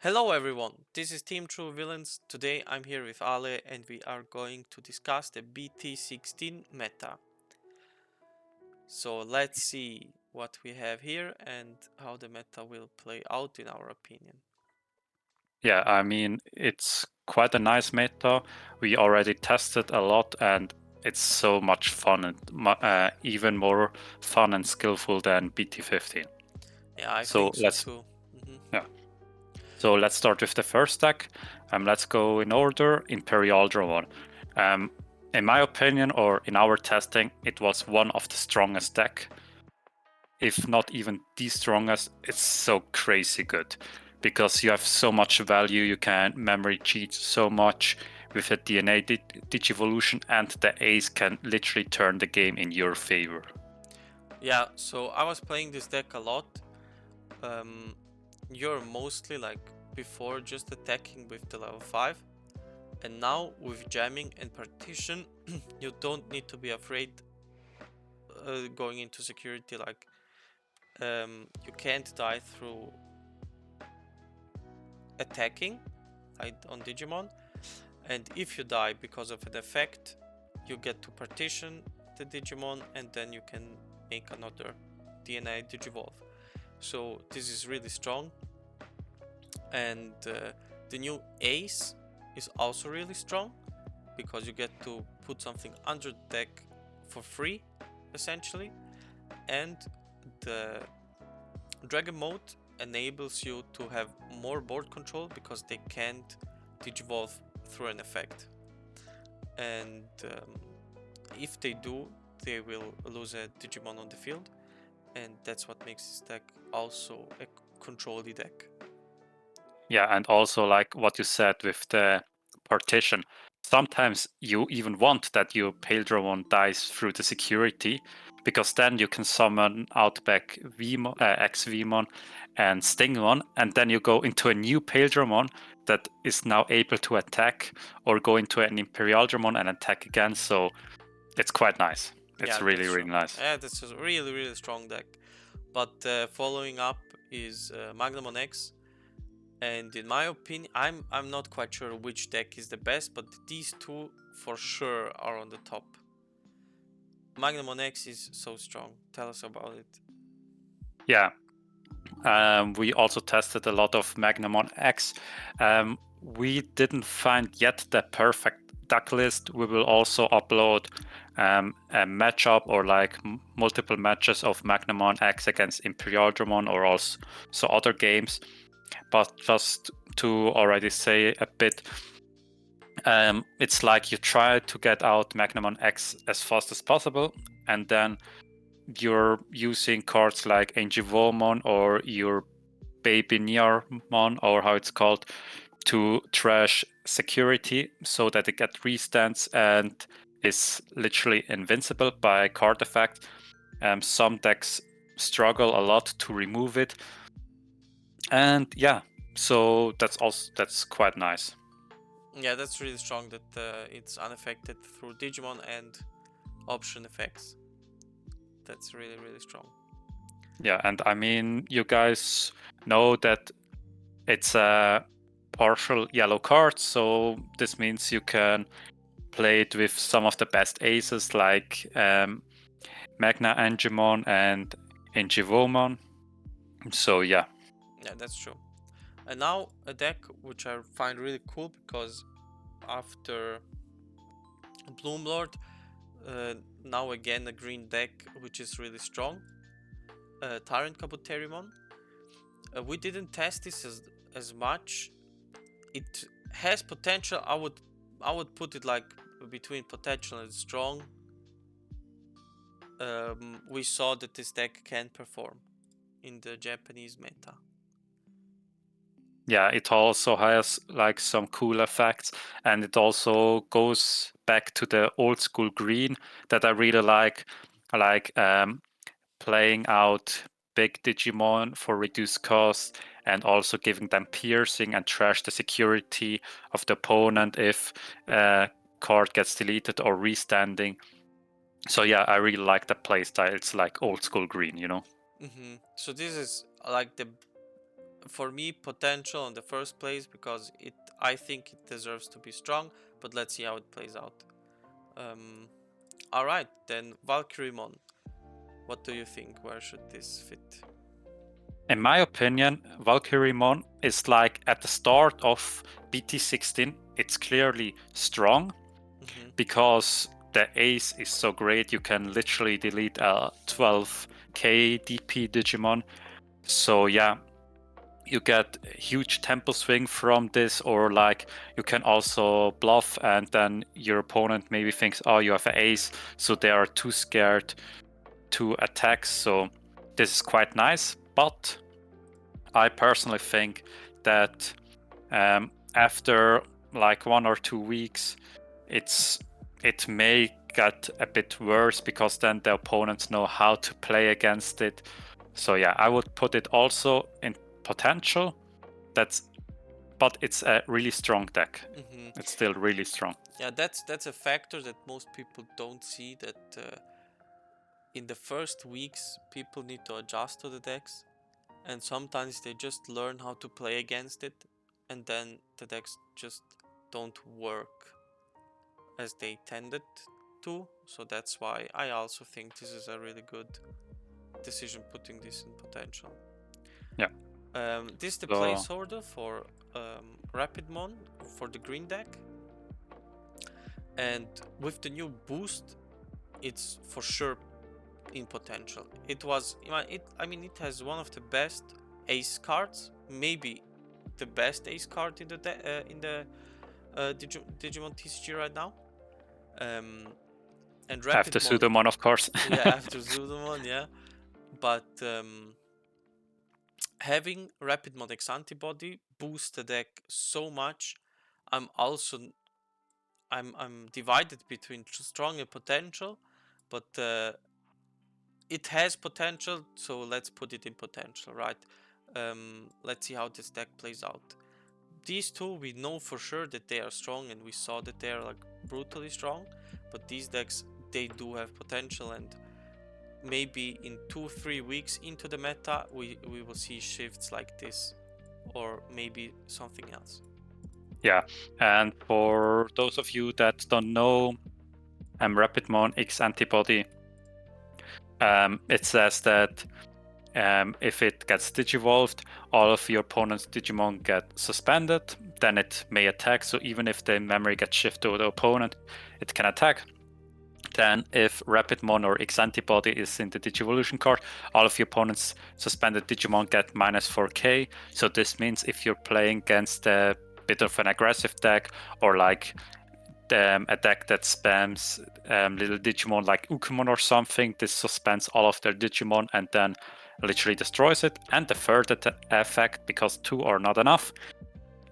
Hello everyone, this is Team True Villains. Today I'm here with Ale and we are going to discuss the BT16 meta. So let's see what we have here and how the meta will play out in our opinion. Yeah, I mean, it's quite a nice meta. We already tested a lot and it's so much fun and even more fun and skillful than BT15. Yeah, I So think so too. yeah. So let's start with the first deck. Let's go in order. Imperialdramon. In my opinion, or in our testing, it was one of the strongest deck, if not even the strongest. It's so crazy good because you have so much value. You can memory cheat so much with a DNA Digivolution, and the Ace can literally turn the game in your favor. Yeah, so I was playing this deck a lot. You're mostly like before just attacking with the level 5. And now with jamming and partition, you don't need to be afraid going into security. Like you can't die through attacking on Digimon, and if you die because of an effect, you get to partition the Digimon and then you can make another DNA Digivolve. So this is really strong, and the new Ace is also really strong because you get to put something under the deck for free essentially, and the Dragon mode enables you to have more board control because they can't digivolve through an effect, and if they do, they will lose a Digimon on the field, and that's what makes this deck also a control-y deck. Yeah, and also like what you said with the partition, sometimes you even want that your Paildramon dies through the security, because then you can summon Outback X Vmon and Stingmon, and then you go into a new Paildramon that is now able to attack, or go into an Imperialdramon and attack again. So it's quite nice. It's Yeah, really, that's really true. nice. Yeah, that's a really strong deck. But following up is Magnamon X, and in my opinion, I'm not quite sure which deck is the best, but these two for sure are on the top. Magnamon X is so strong. Tell us about it. Yeah. We also tested a lot of Magnamon X. We didn't find yet the perfect deck list. We will also upload a matchup or like multiple matches of Magnamon X against Imperialdramon or also other games. But just to already say a bit, it's like you try to get out Magnamon X as fast as possible, and then you're using cards like Angivomon or your Babyniarmon, or how it's called, to trash security so that it gets restands and is literally invincible by card effect. Some decks struggle a lot to remove it, and yeah, so that's quite nice. Yeah, that's really strong that it's unaffected through Digimon and option effects. That's really strong. Yeah, and I mean, you guys know that it's a partial yellow card, so this means you can play it with some of the best aces like Magnamon and Ingivomon. So yeah. Yeah, that's true. And now a deck which I find really cool because after BloomLord, now again a green deck which is really strong. TyrantKabuterimon. We didn't test this as much. It has potential. I would put it like between potential and strong. We saw that this deck can perform in the Japanese meta. Yeah, it also has like some cool effects, and it also goes back to the old school green that I really like playing out big Digimon for reduced cost, and also giving them piercing and trash the security of the opponent if a card gets deleted or restanding. So yeah, I really like the playstyle. It's like old school green, you know? So this is like the for me, potential in the first place, because I think it deserves to be strong, but let's see how it plays out. Alright, then Valkyrimon. What do you think? Where should this fit? In my opinion, Valkyrimon is like at the start of BT16, it's clearly strong because the Ace is so great. You can literally delete a 12k DP Digimon. So yeah, you get huge tempo swing from this, or like you can also bluff and then your opponent maybe thinks, oh, you have an Ace, so they are too scared to attack. So this is quite nice, but I personally think that after like 1 or 2 weeks, it may get a bit worse because then the opponents know how to play against it. So yeah, I would put it also in potential. But it's a really strong deck. It's still really strong. Yeah, that's a factor that most people don't see, that in the first weeks people need to adjust to the decks, and sometimes they just learn how to play against it, and then the decks just don't work as they tended to. So that's why I also think this is a really good decision, putting this in potential. Yeah. This is the placeholder for Rapidmon for the green deck, and with the new boost, it's for sure in potential. It has one of the best ace cards, maybe the best ace card in the Digimon TCG right now. And Rapidmon, after Pseudomon, of course. Yeah, after Pseudomon, yeah. But having Rapidmon X antibody boosts the deck so much. I'm divided between strong and potential, but it has potential, so let's put it in potential, right? Let's see how this deck plays out. These two, we know for sure that they are strong, and we saw that they are like brutally strong, but these decks, they do have potential, and maybe in 2-3 weeks into the meta we will see shifts like this, or maybe something else. Yeah, and for those of you that don't know, Rapidmon X antibody, it says that if it gets digivolved, all of your opponent's Digimon get suspended, then it may attack. So even if the memory gets shifted to the opponent, it can attack. Then if Rapidmon or X antibody is in the Digivolution card, all of your opponent's suspended Digimon get -4k. So this means if you're playing against a bit of an aggressive deck, or like a deck that spams little Digimon like Ukemon or something, this suspends all of their Digimon and then literally destroys it. And the third effect, because 2 are not enough,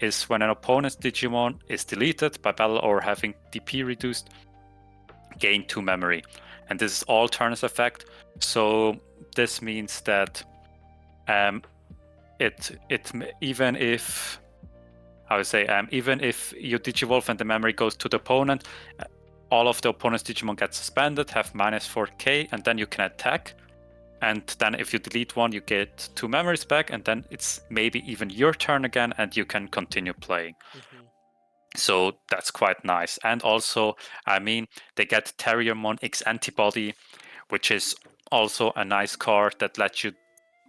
is when an opponent's Digimon is deleted by battle or having DP reduced, gain 2 memory. And this is all turns effect. So this means that even if even if you Digivolve and the memory goes to the opponent, all of the opponent's Digimon get suspended, have -4k, and then you can attack. And then if you delete one, you get 2 memories back, and then it's maybe even your turn again, and you can continue playing. So that's quite nice. And also, they get Tierlist X antibody, which is also a nice card that lets you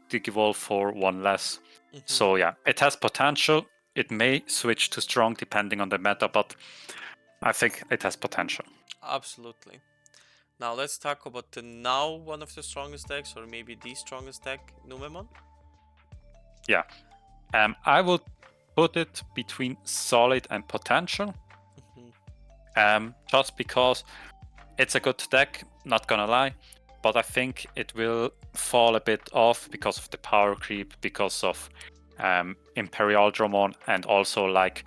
Digivolve for 1 less. So yeah, it has potential. It may switch to strong depending on the meta, but I think it has potential. Absolutely. Now let's talk about one of the strongest decks, or maybe the strongest deck, Numon. Yeah. I would put it between solid and potential. Just because it's a good deck, not gonna lie, but I think it will fall a bit off because of the power creep, because of Imperialdramon, and also like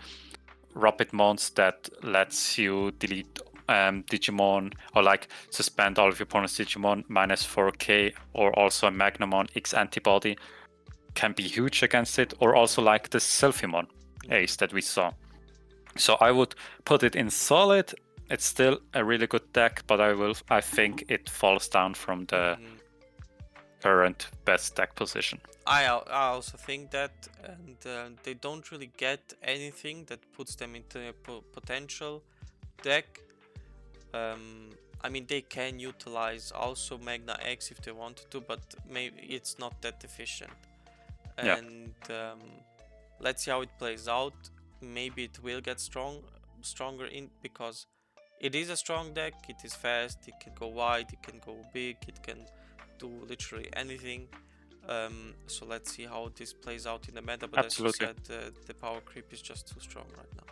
Rapidmons that lets you delete Digimon, or like suspend all of your opponent's Digimon -4k, or also a Magnamon X antibody can be huge against it, or also like the Belphemon Ace that we saw. So I would put it in solid. It's still a really good deck, but I think it falls down from the current best deck position. I also think that, and they don't really get anything that puts them into a potential deck. I mean, they can utilize also Magna X if they wanted to, but maybe it's not that efficient. And let's see how it plays out. Maybe it will get stronger in, because it is a strong deck. It is fast. It can go wide. It can go big. It can do literally anything. So let's see how this plays out in the meta. But Absolutely. as you said, the power creep is just too strong right now.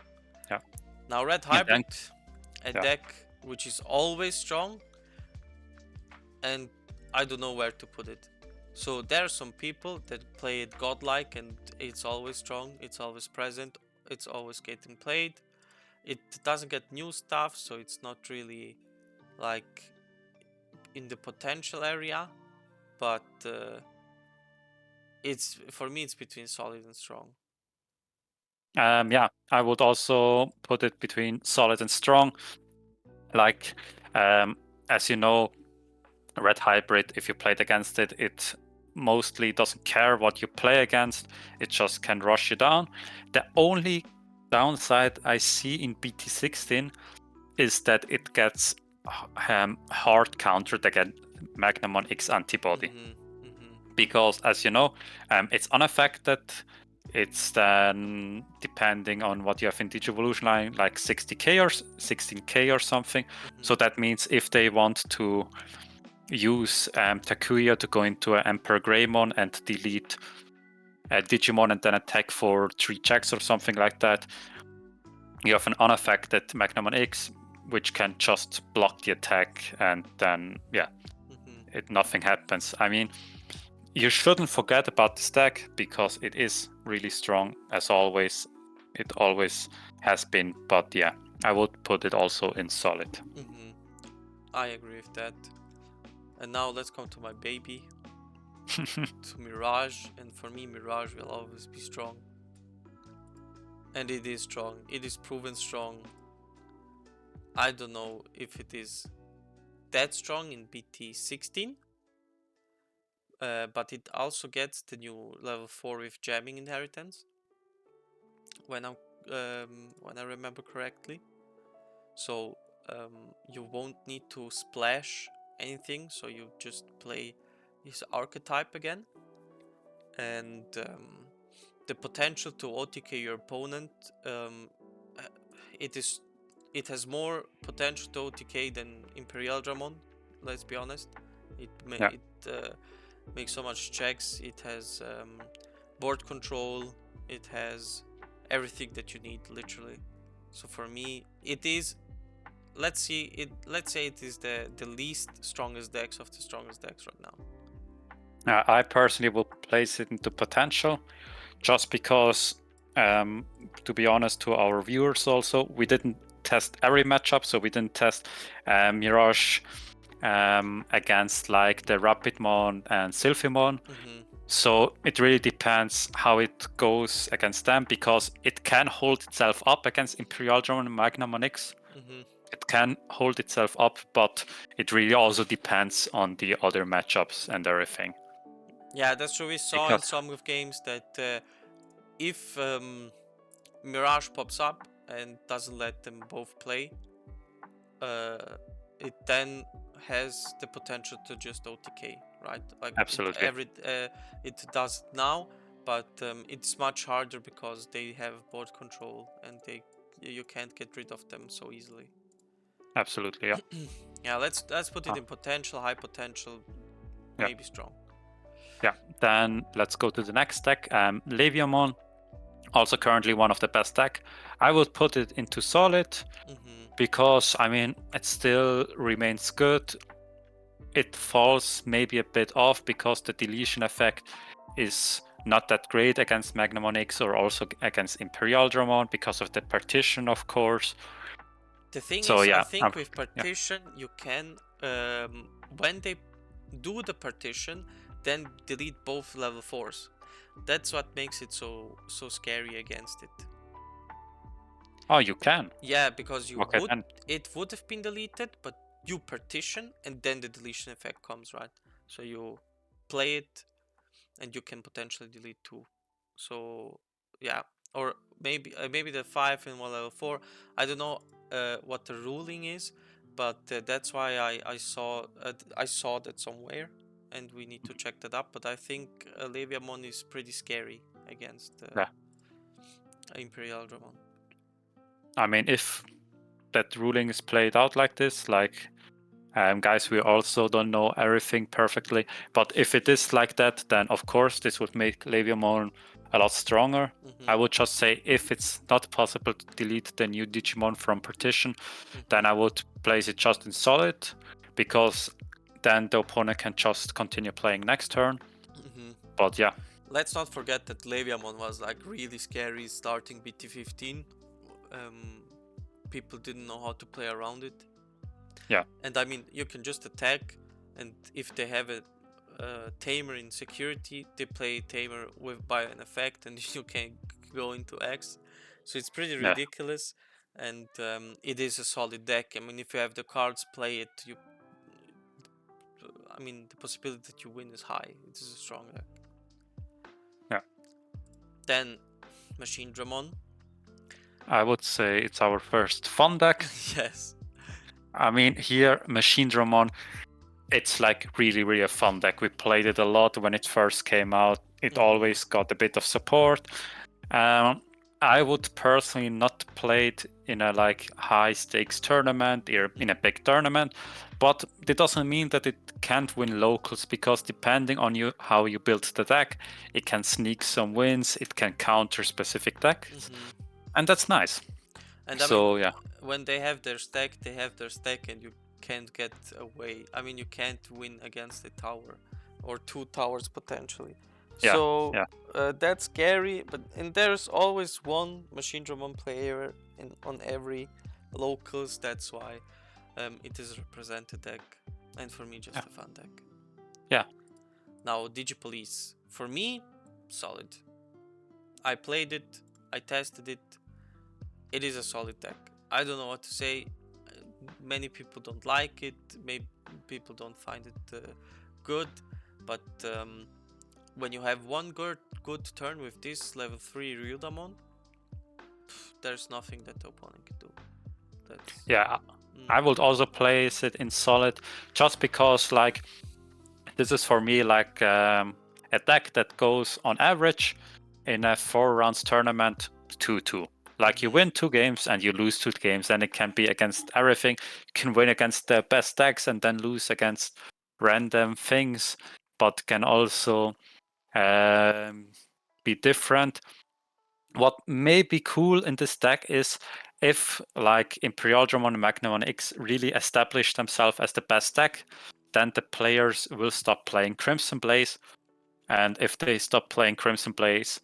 Yeah. Now Red Hybrid, a deck which is always strong, and I don't know where to put it. So there are some people that play it godlike, and it's always strong, it's always present, it's always getting played. It doesn't get new stuff, so it's not really like in the potential area, but it's, for me, it's between solid and strong. Yeah, I would also put it between solid and strong. Like, as you know, Red Hybrid, if you played against it, it mostly doesn't care what you play against. It just can rush you down. The only downside I see in BT16 is that it gets hard countered against Magnamon X antibody. Because, as you know, it's unaffected. It's then depending on what you have in Digivolution line, like 60k or 16k or something. So that means if they want to use Takuya to go into an Emperor Greymon and delete Digimon and then attack for 3 checks or something like that, you have an unaffected Magnamon X, which can just block the attack, and then nothing happens. I mean, you shouldn't forget about this deck because it is really strong, as always. It always has been, but yeah, I would put it also in solid. I agree with that. And now let's come to my baby, to Mirage. And for me, Mirage will always be strong. And it is strong. It is proven strong. I don't know if it is that strong in BT16. But it also gets the new level 4 with jamming inheritance, when I remember correctly. So you won't need to splash anything, so you just play his archetype again, and the potential to OTK your opponent, it has more potential to OTK than Imperialdramon. Let's be honest. It makes so much checks. It has board control. It has everything that you need, literally. So for me, it is. Let's say it is the least strongest decks of the strongest decks right now. I personally will place it into potential, just because, to be honest, to our viewers also, we didn't test every matchup, so we didn't test Mirage against like the Rapidmon and Sylphimon. So it really depends how it goes against them, because it can hold itself up against Imperialdramon and Magnamon X. It can hold itself up, but it really also depends on the other matchups and everything. Yeah, that's true. We saw in some of games that if Mirage pops up and doesn't let them both play, it then has the potential to just OTK, right? Like absolutely, it does it now, but it's much harder because they have board control and you can't get rid of them so easily. Absolutely, yeah. Yeah, let's put it in potential, high potential, maybe strong. Yeah, then let's go to the next deck. Leomon, also currently one of the best deck. I would put it into solid, because I mean it still remains good. It falls maybe a bit off because the deletion effect is not that great against Magnamon X or also against Imperialdramon because of the partition, of course. The thing is, I think with partition you can, when they do the partition, then delete both level 4s. That's what makes it so scary against it. Oh, you can? Yeah, because it would have been deleted, but you partition and then the deletion effect comes, right? So you play it, and you can potentially delete 2. So yeah, or maybe the 5 in 1 level 4. I don't know what the ruling is, but that's why I saw that somewhere, and we need to check that up. But I think Leomon is pretty scary against Imperialdramon. I mean, if that ruling is played out like this, like guys, we also don't know everything perfectly, but if it is like that, then of course this would make Leomon a lot stronger. I would just say if it's not possible to delete the new Digimon from partition, then I would place it just in solid, because then the opponent can just continue playing next turn. But yeah. Let's not forget that Leomon was like really scary starting BT15. People didn't know how to play around it. Yeah. And I mean, you can just attack, and if they have a tamer in security, they play tamer by an effect, and you can go into X. So it's pretty ridiculous, and it is a solid deck. I mean, if you have the cards, play it. I mean, the possibility that you win is high. It is a strong deck. Yeah. Then MachineDramon. I would say it's our first fun deck. Yes. I mean, here MachineDramon, it's like really a fun deck. We played it a lot when it first came out. It always got a bit of support. I would personally not play it in a like high stakes tournament or in a big tournament, but it doesn't mean that it can't win locals, because depending on you how you build the deck, it can sneak some wins, it can counter specific decks, and that's nice. And so I mean, when they have their stack, and you can't get away. I mean, you can't win against a tower or 2 towers potentially. That's scary, and there's always one MachineDramon player on every locals. That's why it is a represented deck, and for me just a fun deck. Yeah. Now Digi Police, for me, solid. I played it, I tested it. It is a solid deck. I don't know what to say. Many people don't like it. Maybe people don't find it good, but when you have one good turn with this level 3 Ryudamon, there's nothing that the opponent can do. I would also place it in solid, just because like this is for me like a deck that goes on average in a 4 rounds tournament 2-2. Like you win 2 games and you lose 2 games, and it can be against everything. You can win against the best decks and then lose against random things, but can also be different. What may be cool in this deck is if like Imperialdramon and Magnamon X really establish themselves as the best deck, then the players will stop playing Crimson Blaze, and if they stop playing Crimson Blaze,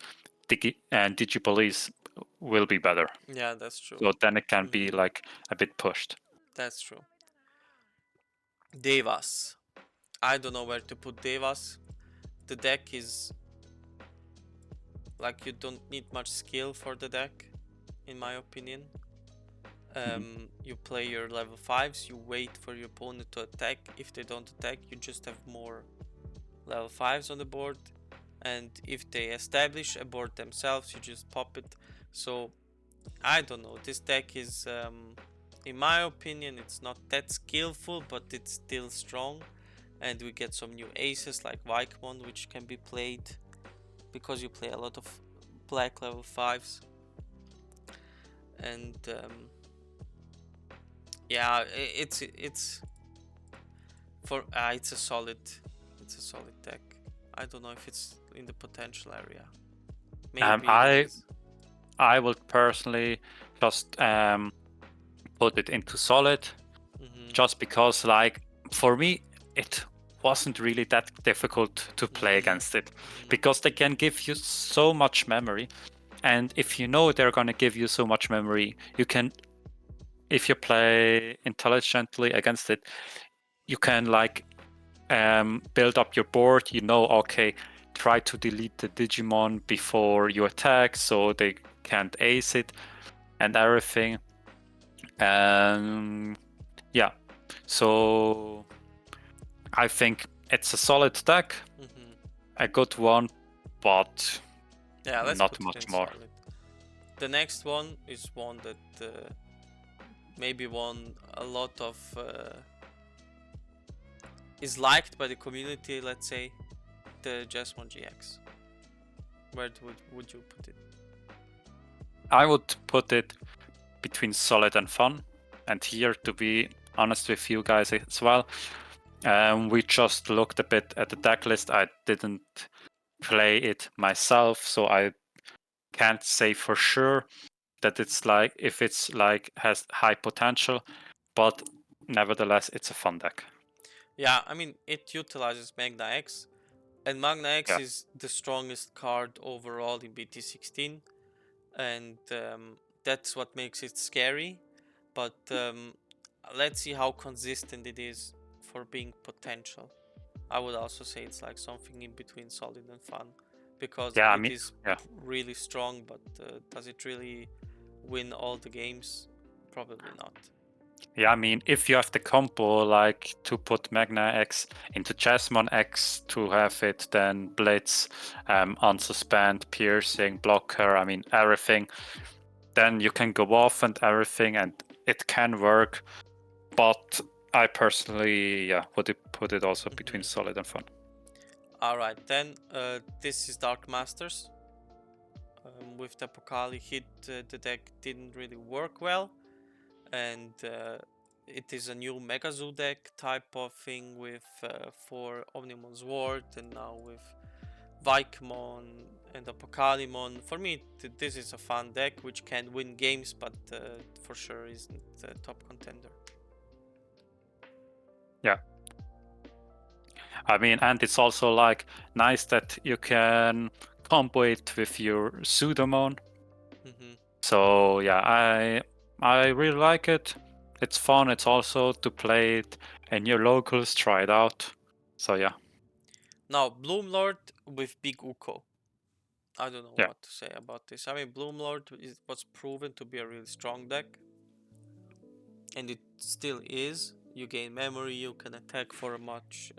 Digi Police will be better. Yeah, that's true. So then it can be like a bit pushed. That's true. Devas. I don't know where to put Devas. The deck is like, you don't need much skill for the deck, in my opinion. You play your level 5s, you wait for your opponent to attack. If they don't attack, you just have more level 5s on the board, and if they establish a board themselves, you just pop it. So I don't know, this deck is in my opinion, it's not that skillful, but it's still strong, and we get some new aces like Valkyrimon, which can be played because you play a lot of black level 5s. And yeah, it's a solid deck. I don't know if it's in the potential area. Maybe I would personally just put it into solid, just because like for me it wasn't really that difficult to play against it, because they can give you so much memory, and if you know they're gonna give you so much memory, you can, if you play intelligently against it, you can like build up your board. You know, okay, try to delete the Digimon before you attack so they can't ace it and everything. Yeah, so I think it's a solid deck. a good one, but yeah, let's not put it much in more. solid. The next one is one that maybe won a lot of is liked by the community. Let's say the Gallantmon GX. Where would you put it? I would put it between solid and fun. And here, to be honest with you guys as well, we just looked a bit at the deck list. I didn't play it myself, so I can't say for sure that it's like if it's like has high potential, but nevertheless it's a fun deck. Yeah, I mean it utilizes Magna X, and Magna X Yeah. is the strongest card overall in BT16, and that's what makes it scary. But let's see how consistent it is for being potential. I would also say it's like something in between solid and fun, because Yeah, I it mean, is yeah. really strong, but does it really win all the games? Probably not. Yeah, I mean, if you have the combo, like to put Magna X into Chessmon X to have it then Blitz, unsuspend, piercing, blocker, I mean, everything, then you can go off and everything, and it can work. But I personally, yeah, would put it also between solid and fun. Alright, then this is Dark Masters. With the Pokali hit, the deck didn't really work well, and it is a new megazoo deck type of thing with 4 Omnimon's Ward, and now with Valkyrimon and the Pokalimon. For me, this is a fun deck which can win games, but for sure isn't a top contender. Yeah. I mean, and it's also like nice that you can combo it with your Pseudomon. So yeah, I really like it. It's fun. It's also to play it in your locals, try it out. So yeah. Now BloomLord with Big Uko. I don't know Yeah. what to say about this. I mean, BloomLord was proven to be a really strong deck, and it still is. You gain memory, you can attack for much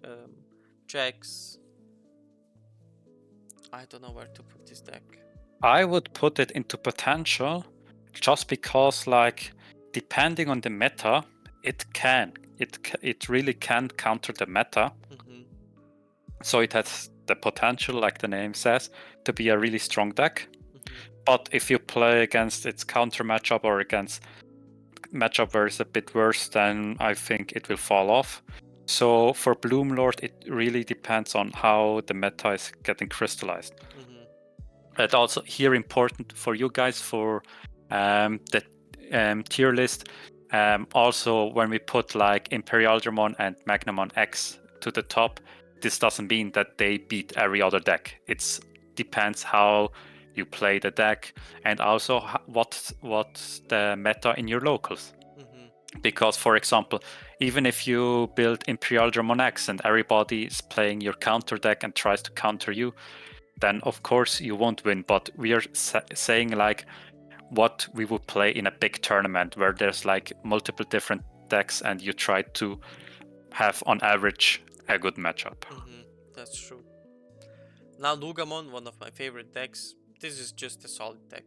checks. I don't know where to put this deck. I would put it into potential, just because, like, depending on the meta, it really can counter the meta. So it has the potential, like the name says, to be a really strong deck. But if you play against its counter matchup or against matchup where it's a bit worse, then I think it will fall off. So for BloomLord, it really depends on how the meta is getting crystallized. But also here important for you guys for the tier list. Also, when we put like Imperialdramon and Magnamon X to the top, this doesn't mean that they beat every other deck. It depends how you play the deck, and also what's the meta in your locals. Because, for example, even if you build Imperialdramon X and everybody is playing your counter deck and tries to counter you, then of course you won't win. But we are saying like what we would play in a big tournament where there's like multiple different decks and you try to have on average a good matchup. That's true. Now Loogamon, one of my favorite decks. This is just a solid deck.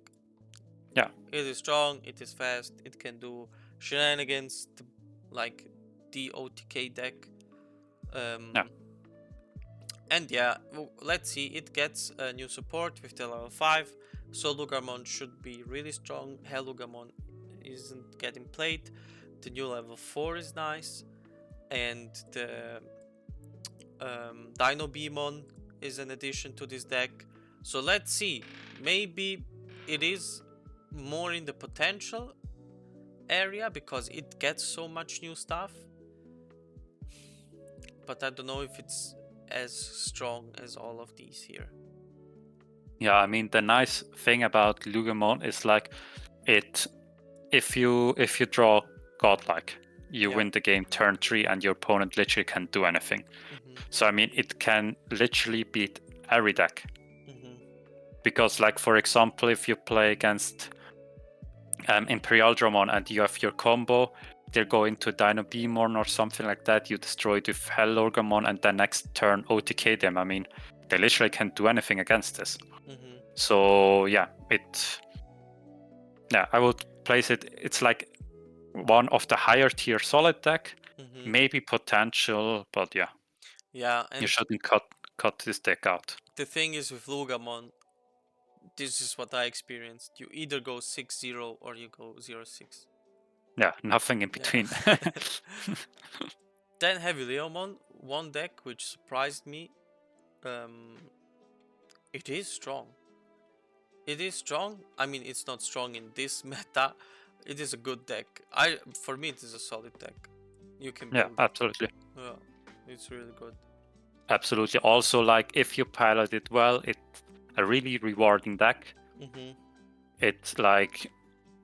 Yeah. It is strong, it is fast, it can do shenanigans like the OTK deck. Yeah. And yeah, let's see, it gets a new support with the level 5, so Loogamon should be really strong. Loogamon isn't getting played. The new level 4 is nice, and the Dinobemon is an addition to this deck. So let's see, maybe it is more in the potential area because it gets so much new stuff, but I don't know if it's as strong as all of these here. Yeah, I mean the nice thing about Loogamon is like if you draw godlike, you win the game turn 3 and your opponent literally can't do anything. So I mean it can literally beat every deck. Because like for example, if you play against Imperialdramon and you have your combo, they're going to Dinobemon or something like that, you destroy it with HeavyLeomon and then next turn OTK them. I mean, they literally can't do anything against this. Mm-hmm. So yeah, I would place it. It's like one of the higher tier solid deck, Mm-hmm. maybe potential, but yeah. Yeah, and You shouldn't cut this deck out. the thing is with Loogamon, this is what I experienced. You either go 6-0 or you go 0-6. Yeah, nothing in between. Yeah. Then HeavyLeomon, one deck which surprised me. It is strong. It is strong. I mean, it's not strong in this meta. It is a good deck. For me, it is a solid deck. You can build. Yeah, absolutely. Yeah, it's really good. Absolutely. Also, like if you pilot it well, it's a really rewarding deck. Mm-hmm. It's like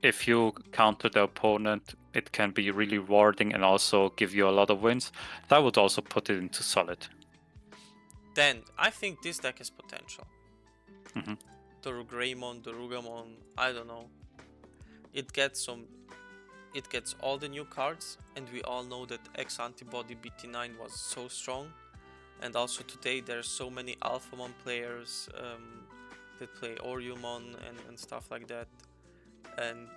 if you counter the opponent, it can be really rewarding and also give you a lot of wins. So I would also put it into solid. Then I think this deck has potential. Mm-hmm. The Greymon, the Loogamon, I don't know. It gets all the new cards, and we all know that X antibody BT9 was so strong. And also today there's so many Belphemon players that play Oriumon and stuff like that. And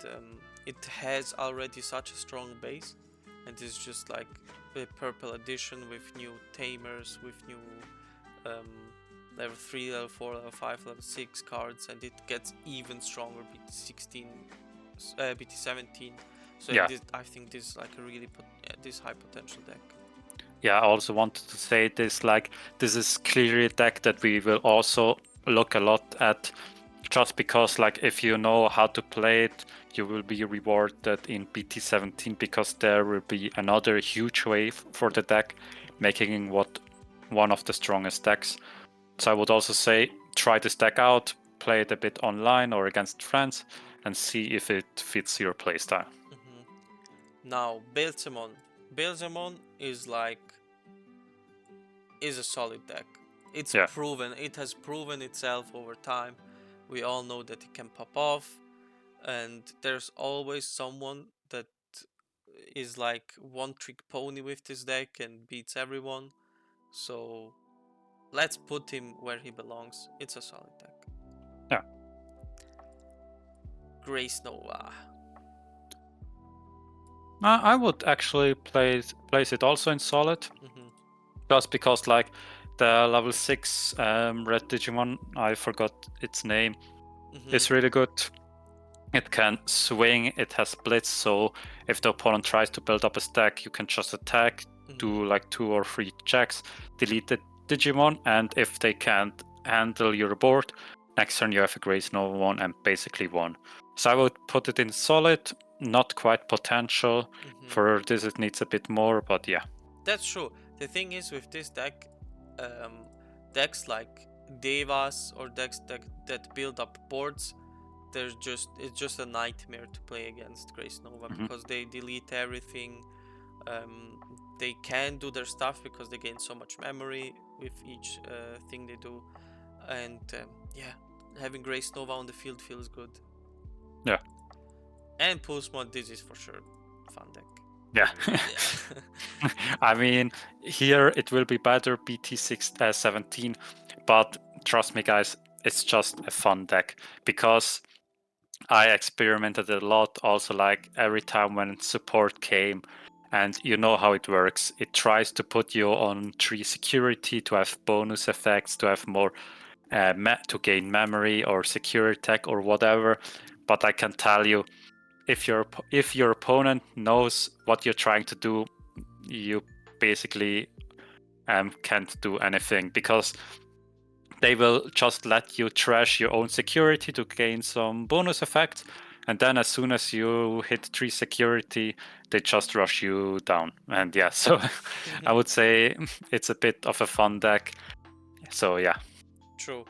it has already such a strong base, and it's just like the purple edition with new tamers, with new level 3, level 4, level 5, level 6 cards, and it gets even stronger BT16, BT17. So Yeah. I think this is like a really this high potential deck. Yeah, I also wanted to say this, like, this is clearly a deck that we will also look a lot at, just because, like, if you know how to play it, you will be rewarded in BT17, because there will be another huge wave for the deck, making what one of the strongest decks. So I would also say, try this deck out, play it a bit online or against friends, and see if it fits your playstyle. Mm-hmm. Now, Belphemon is a solid deck. It's proven. It has proven itself over time. We all know that it can pop off, and there's always someone that is like one trick pony with this deck and beats everyone. So let's put him where he belongs. It's a solid deck. Yeah. GraceNova. I would actually place it also in solid, Mm-hmm. just because, like, the level 6 red Digimon, I forgot its name, is really good. It can swing, it has blitz, so if the opponent tries to build up a stack, you can just attack, do like 2 or 3 checks, delete the Digimon, and if they can't handle your board, next turn you have a GraceNova one and basically won. So I would put it in solid, not quite potential. For this it needs a bit more, but yeah. That's true. The thing is with this deck, decks like Devas or decks that build up boards, it's just a nightmare to play against GraceNova, because they delete everything. They can do their stuff because they gain so much memory with each thing they do, and yeah, having GraceNova on the field feels good. Yeah. And post-mod, this is for sure fun deck. Yeah. I mean, here it will be better BT17, but trust me guys, it's just a fun deck, because I experimented a lot also, like every time when support came, and you know how it works. It tries to put you on 3 security to have bonus effects, to have more to gain memory or security tech or whatever. But I can tell you, if your opponent knows what you're trying to do, you basically can't do anything, because they will just let you trash your own security to gain some bonus effects, and then as soon as you hit 3 security, they just rush you down. And yeah, so I would say it's a bit of a fun deck. So yeah. True.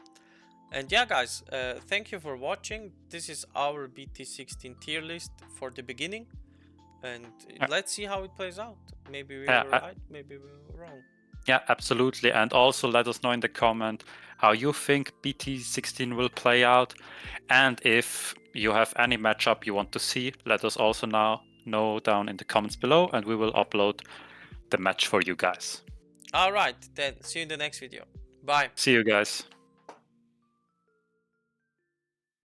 And yeah, guys, thank you for watching. This is our BT16 tier list for the beginning, and let's see how it plays out. Maybe we were right, maybe we were wrong. Yeah, absolutely. And also let us know in the comment how you think BT16 will play out, and if you have any matchup you want to see, let us also now know down in the comments below, and we will upload the match for you guys. All right, then see you in the next video. Bye. See you guys.